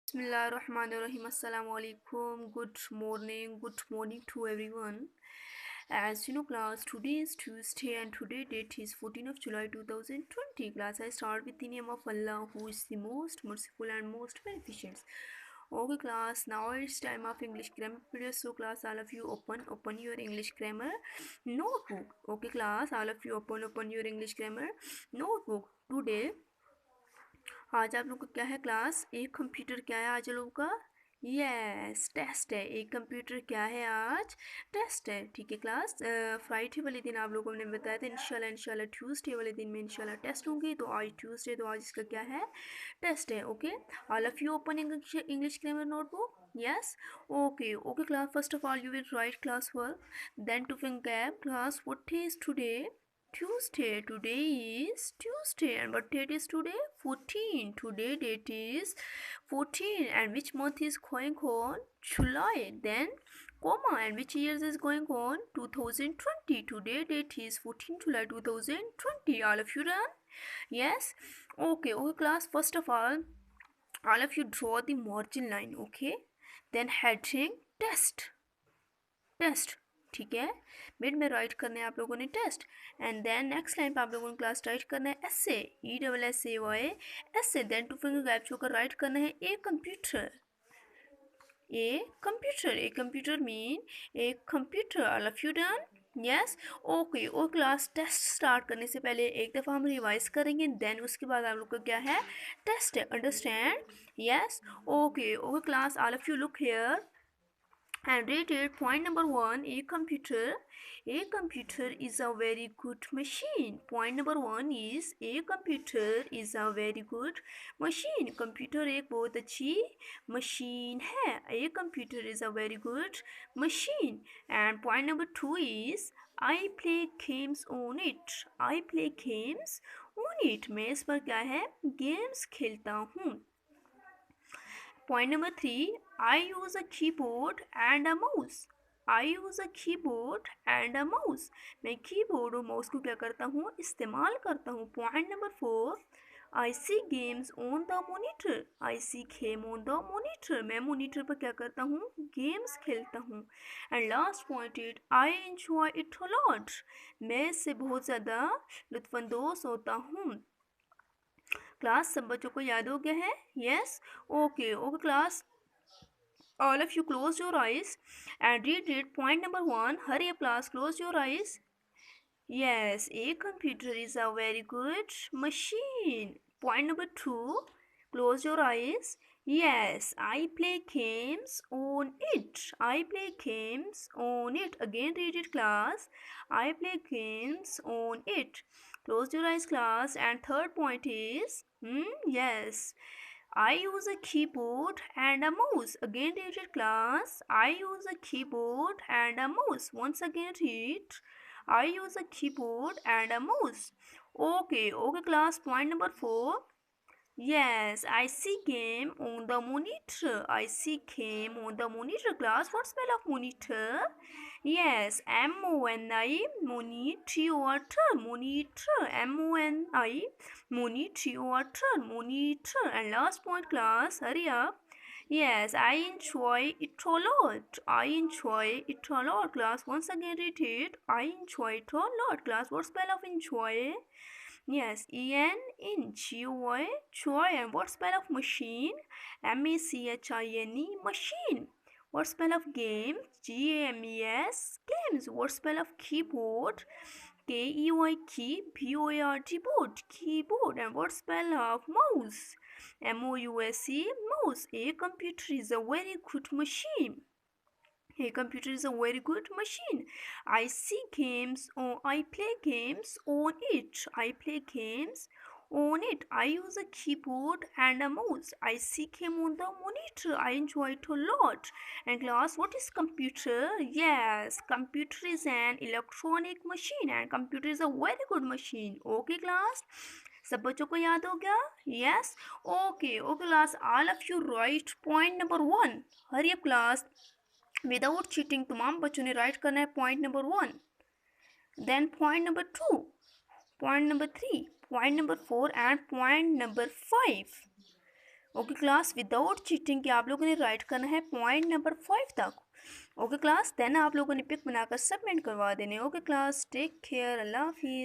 Bismillahirrahmanirrahim. Assalamu alaikum. Good morning to everyone. As you know, class, today is Tuesday and today date is 14th of July 2020. Class, I start with the name of Allah, who is the most merciful and most beneficent. Okay, class, now it's time of English grammar period. So, class, all of you open your English grammar notebook. Okay, class, all of you open your English grammar notebook. Today आज आप लोग का क्या है class? एक computer क्या है आज लोगों का? यस, टेस्ट है। एक कंप्यूटर क्या है आज? टेस्ट है। ठीक है क्लास। फ्राइडे वाले दिन आप लोगों ने बताया था इंशाल्लाह ट्यूसडे वाले दिन में इंशाल्लाह टेस्ट होंगे, तो आज ट्यूसडे, तो आज इसका क्या है? टेस्ट है। Okay, all of you open English grammar notebook. Yes, okay class, first of all you will write class work, then to vocab. Class, what is today? Tuesday. Today is Tuesday. And what date is today? 14. Today date is 14. And which month is going on? July. Then comma. And which years is going on? 2020. Today date is 14 July 2020. All of you done? Yes. Okay class, first of all of you draw the margin line. Okay, then heading test. ठीक है, mid में right करना है आप लोगों ने test, and then next line पे आप लोगों ने क्लास राइट करना है essay, ESSAY essay. Then two finger gap छोड़कर राइट करना है a computer. A computer mean a computer. All of you done? Yes. Okay class, test start करने से पहले एक दफ़ा हम रिवाइज करेंगे, देन उसके बाद आप लोग का क्या है? टेस्ट है. Understand? Yes. Okay class, all of you look here and read it. Point number 1, a computer is a very good machine. Point number 1 is a computer is a very good machine. Computer एक बहुत अच्छी machine है. A computer is a very good machine. And point number 2 is I play games on it. I play games on it. मैं इस पर क्या है? Games खेलता हूँ. Point number 3, I use a keyboard and a mouse. I use a keyboard and a mouse. मैं keyboard और mouse को क्या करता हूँ? इस्तेमाल करता हूँ. Point number 4, I see games on the monitor. I see game on the monitor. मैं मॉनिटर पर क्या करता हूँ? गेम्स खेलता हूँ. And last point is I enjoy it a lot. मैं इससे बहुत ज़्यादा लुत्फ़अंदोज़ होता हूँ. क्लास, सब बच्चों को याद हो गया है? Yes. Okay class, all of you close your eyes and read point number 1. Hurry up class, close your eyes. Yes, a computer is a very good machine. Point number 2, close your eyes. Yes, I play games on it. I play games on it. Again read it class. I play games on it. Close your eyes class. And third point is, yes, I use a keyboard and a mouse. Again read it class. I use a keyboard and a mouse. Once again read. I use a keyboard and a mouse. Okay class, point number 4. Yes, I see game on the monitor. I see game on the monitor. Class, what spell of monitor? Yes, MONI, monitor, MONI, monitor. And last point class, hurry up. Yes, I enjoy it a lot. I enjoy it a lot. Class, once again read it. I enjoy it a lot. Class, what spell of enjoy? Yes, ENGOY, joy. And what spell of machine? MACHINE, machine. What spell of game? GAMES, games. What spell of keyboard? KEY, key, BOARD, board, keyboard. And what spell of mouse? MOUSE, mouse. A computer is a very good machine. A computer is a very good machine. I see games, I play games on it. I play games on it. I use a keyboard and a mouse. I see game on the monitor. I enjoy it a lot. And class, what is computer? Yes, computer is an electronic machine and computer is a very good machine. Okay class, सब बच्चों को याद हो गया? Yes. Okay class, all of you write point number 1. Hurry up class. Without cheating तमाम बच्चों ने write करना है point number 1, then point number 2, point number 3, point number 4 and point number 5. Okay class, without cheating कि आप लोगों ने write करना है पॉइंट नंबर 5 तक। ओके क्लास, देन आप लोगों ने पिक बनाकर सबमिट करवा देने। ओके क्लास, टेक केयर, अल्लाह हाफिज़।